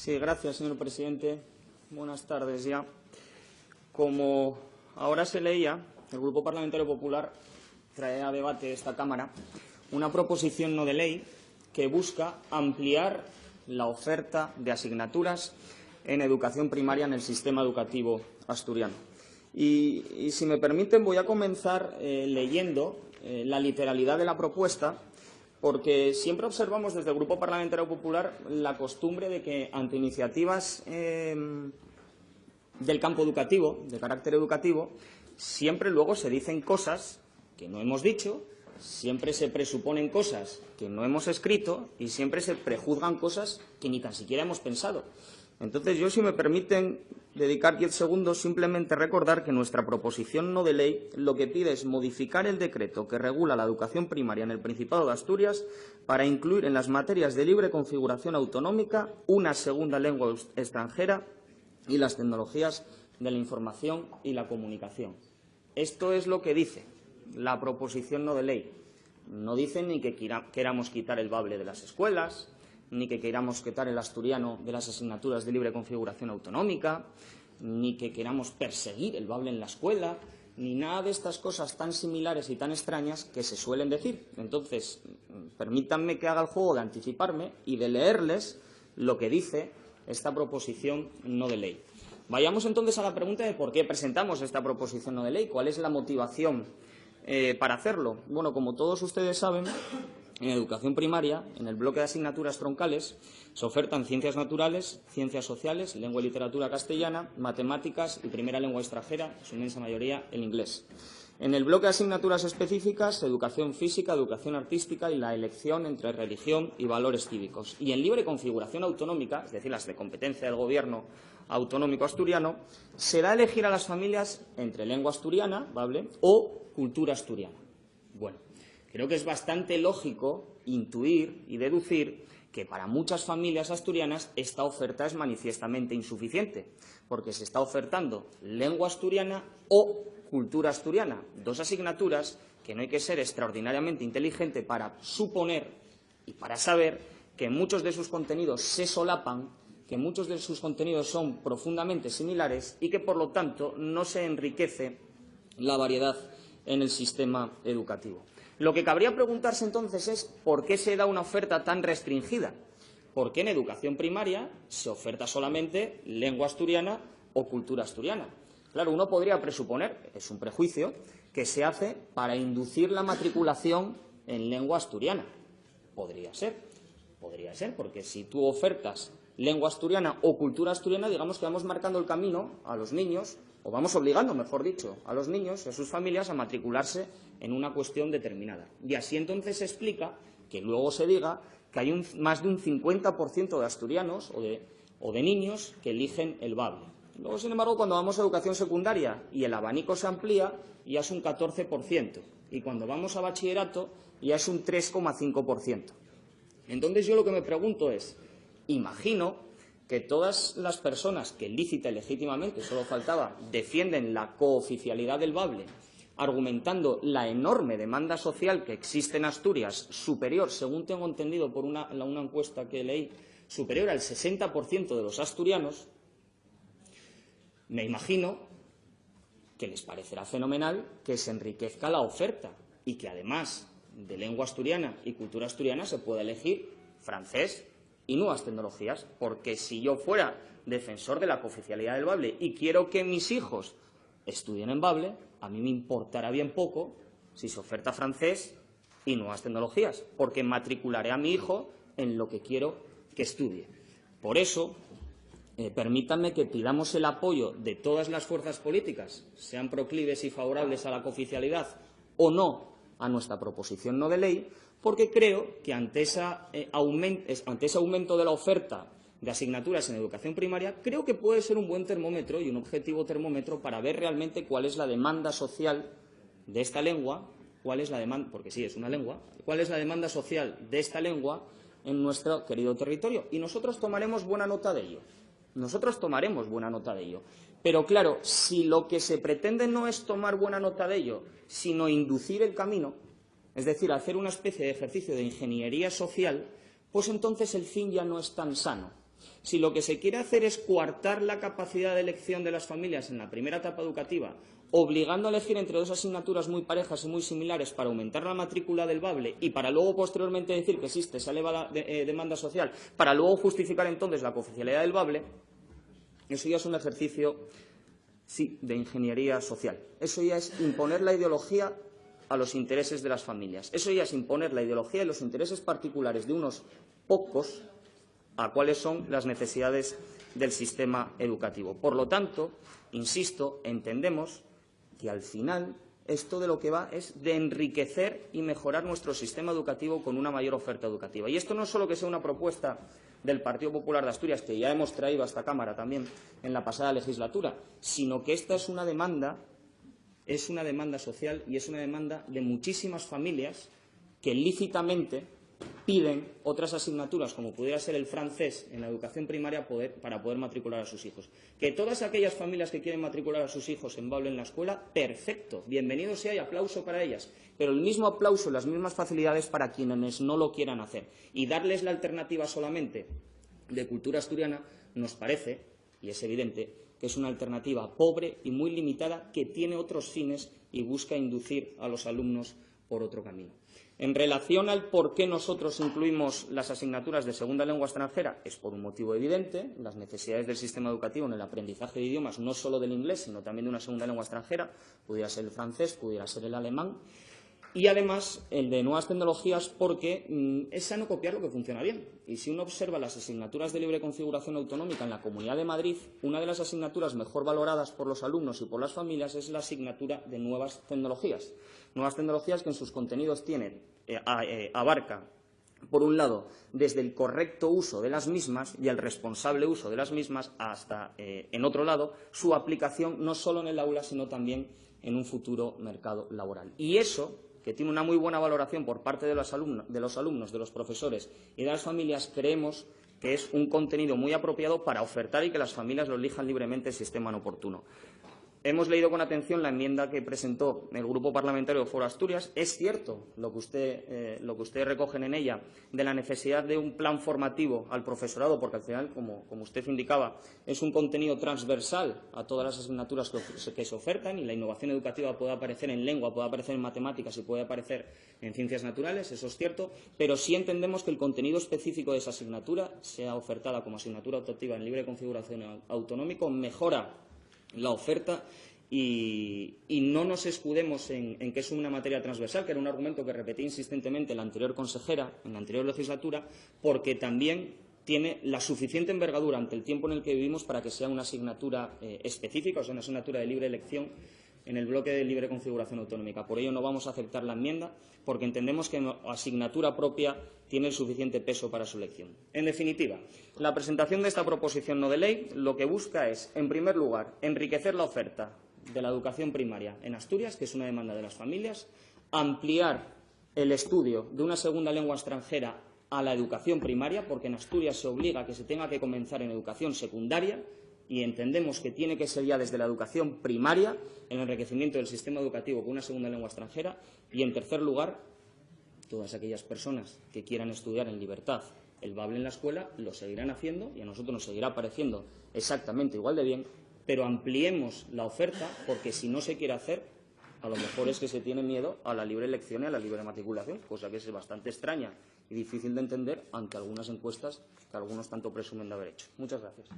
Sí, gracias, señor presidente. Buenas tardes ya. Como ahora se leía, el Grupo Parlamentario Popular trae a debate esta Cámara una proposición no de ley que busca ampliar la oferta de asignaturas en educación primaria en el sistema educativo asturiano. Y si me permiten, voy a comenzar leyendo la literalidad de la propuesta, porque siempre observamos desde el Grupo Parlamentario Popular la costumbre de que ante iniciativas del campo educativo, de carácter educativo, siempre luego se dicen cosas que no hemos dicho, siempre se presuponen cosas que no hemos escrito y siempre se prejuzgan cosas que ni tan siquiera hemos pensado. Entonces, yo, si me permiten dedicar 10 segundos, simplemente recordar que nuestra proposición no de ley lo que pide es modificar el decreto que regula la educación primaria en el Principado de Asturias para incluir en las materias de libre configuración autonómica una segunda lengua extranjera y las tecnologías de la información y la comunicación. Esto es lo que dice la proposición no de ley. No dice ni que queramos quitar el bable de las escuelas, ni que queramos quitar el asturiano de las asignaturas de libre configuración autonómica, ni que queramos perseguir el bable en la escuela, ni nada de estas cosas tan similares y tan extrañas que se suelen decir. Entonces, permítanme que haga el juego de anticiparme y de leerles lo que dice esta proposición no de ley. Vayamos entonces a la pregunta de por qué presentamos esta proposición no de ley, cuál es la motivación para hacerlo. Bueno, como todos ustedes saben, en educación primaria, en el bloque de asignaturas troncales, se ofertan ciencias naturales, ciencias sociales, lengua y literatura castellana, matemáticas y primera lengua extranjera, en su inmensa mayoría el inglés. En el bloque de asignaturas específicas, educación física, educación artística y la elección entre religión y valores cívicos. Y en libre configuración autonómica, es decir, las de competencia del Gobierno autonómico asturiano, se da a elegir a las familias entre lengua asturiana, ¿vale?, o cultura asturiana. Bueno, creo que es bastante lógico intuir y deducir que para muchas familias asturianas esta oferta es manifiestamente insuficiente, porque se está ofertando lengua asturiana o cultura asturiana, dos asignaturas que no hay que ser extraordinariamente inteligente para suponer y para saber que muchos de sus contenidos se solapan, que muchos de sus contenidos son profundamente similares y que, por lo tanto, no se enriquece la variedad en el sistema educativo. Lo que cabría preguntarse entonces es ¿por qué se da una oferta tan restringida? ¿Por qué en educación primaria se oferta solamente lengua asturiana o cultura asturiana? Claro, uno podría presuponer, es un prejuicio, que se hace para inducir la matriculación en lengua asturiana. Podría ser, porque si tú ofertas lengua asturiana o cultura asturiana, digamos que vamos marcando el camino a los niños, o vamos obligando, mejor dicho, a los niños y a sus familias a matricularse en una cuestión determinada. Y así entonces se explica que luego se diga que hay más de un 50% de asturianos o de niños que eligen el bable. Luego, sin embargo, cuando vamos a educación secundaria y el abanico se amplía, ya es un 14%. Y cuando vamos a bachillerato, ya es un 3,5%. Entonces, yo lo que me pregunto es, imagino que todas las personas que lícita y legítimamente, solo faltaba, defienden la cooficialidad del bable, argumentando la enorme demanda social que existe en Asturias, superior, según tengo entendido por una encuesta que leí, superior al 60% de los asturianos, me imagino que les parecerá fenomenal que se enriquezca la oferta y que, además de lengua asturiana y cultura asturiana, se pueda elegir francés y nuevas tecnologías, porque si yo fuera defensor de la cooficialidad del bable y quiero que mis hijos estudien en bable, a mí me importará bien poco si se oferta francés y nuevas tecnologías, porque matricularé a mi hijo en lo que quiero que estudie. Por eso, permítanme que pidamos el apoyo de todas las fuerzas políticas, sean proclives y favorables a la cooficialidad o no a nuestra proposición no de ley, porque creo que ante ese aumento de la oferta de asignaturas en educación primaria, creo que puede ser un buen termómetro y un objetivo termómetro para ver realmente cuál es la demanda social de esta lengua, porque sí, es una lengua, cuál es la demanda social de esta lengua en nuestro querido territorio. Y nosotros tomaremos buena nota de ello. Pero claro, si lo que se pretende no es tomar buena nota de ello, sino inducir el camino, es decir, hacer una especie de ejercicio de ingeniería social, pues entonces el fin ya no es tan sano. Si lo que se quiere hacer es coartar la capacidad de elección de las familias en la primera etapa educativa, obligando a elegir entre dos asignaturas muy parejas y muy similares para aumentar la matrícula del BABLE y para luego posteriormente decir que existe esa elevada demanda social, para luego justificar entonces la cooficialidad del BABLE, eso ya es un ejercicio, sí, de ingeniería social. Eso ya es imponer la ideología a los intereses de las familias. Eso ya es imponer la ideología y los intereses particulares de unos pocos a cuáles son las necesidades del sistema educativo. Por lo tanto, insisto, entendemos que al final esto de lo que va es de enriquecer y mejorar nuestro sistema educativo con una mayor oferta educativa. Y esto no es solo que sea una propuesta del Partido Popular de Asturias, que ya hemos traído a esta Cámara también en la pasada legislatura, sino que esta es una demanda social y es una demanda de muchísimas familias que lícitamente piden otras asignaturas, como pudiera ser el francés en la educación primaria, para poder matricular a sus hijos. Que todas aquellas familias que quieren matricular a sus hijos en BABLE en la escuela, perfecto, bienvenido sea y aplauso para ellas. Pero el mismo aplauso y las mismas facilidades para quienes no lo quieran hacer. Y darles la alternativa solamente de cultura asturiana nos parece, y es evidente, que es una alternativa pobre y muy limitada que tiene otros fines y busca inducir a los alumnos por otro camino. En relación al por qué nosotros incluimos las asignaturas de segunda lengua extranjera, es por un motivo evidente, las necesidades del sistema educativo en el aprendizaje de idiomas, no solo del inglés, sino también de una segunda lengua extranjera, pudiera ser el francés, pudiera ser el alemán, y además el de nuevas tecnologías porque es sano copiar lo que funciona bien. Y si uno observa las asignaturas de libre configuración autonómica en la Comunidad de Madrid, una de las asignaturas mejor valoradas por los alumnos y por las familias es la asignatura de nuevas tecnologías. Nuevas tecnologías que en sus contenidos abarca, por un lado, desde el correcto uso de las mismas y el responsable uso de las mismas hasta, en otro lado, su aplicación no solo en el aula, sino también en un futuro mercado laboral. Y eso, que tiene una muy buena valoración por parte de los alumnos, de los profesores y de las familias, creemos que es un contenido muy apropiado para ofertar y que las familias lo elijan libremente si estiman oportuno. Hemos leído con atención la enmienda que presentó el Grupo Parlamentario de Foro Asturias. Es cierto lo que ustedes recogen en ella de la necesidad de un plan formativo al profesorado, porque al final, como usted indicaba, es un contenido transversal a todas las asignaturas que se ofertan y la innovación educativa puede aparecer en lengua, puede aparecer en matemáticas y puede aparecer en ciencias naturales, eso es cierto, pero sí entendemos que el contenido específico de esa asignatura, sea ofertada como asignatura optativa en libre configuración autonómico, mejora la oferta y no nos escudemos en que es una materia transversal, que era un argumento que repetí insistentemente la anterior consejera en la anterior legislatura, porque también tiene la suficiente envergadura ante el tiempo en el que vivimos para que sea una asignatura específica, o sea, una asignatura de libre elección en el bloque de libre configuración autonómica. Por ello no vamos a aceptar la enmienda, porque entendemos que asignatura propia tiene el suficiente peso para su elección. En definitiva, la presentación de esta proposición no de ley lo que busca es, en primer lugar, enriquecer la oferta de la educación primaria en Asturias, que es una demanda de las familias, ampliar el estudio de una segunda lengua extranjera a la educación primaria, porque en Asturias se obliga a que se tenga que comenzar en educación secundaria, y entendemos que tiene que ser ya desde la educación primaria el enriquecimiento del sistema educativo con una segunda lengua extranjera. Y, en tercer lugar, todas aquellas personas que quieran estudiar en libertad el BABLE en la escuela lo seguirán haciendo y a nosotros nos seguirá pareciendo exactamente igual de bien, pero ampliemos la oferta porque si no se quiere hacer, a lo mejor es que se tiene miedo a la libre elección y a la libre matriculación, cosa que es bastante extraña y difícil de entender ante algunas encuestas que algunos tanto presumen de haber hecho. Muchas gracias.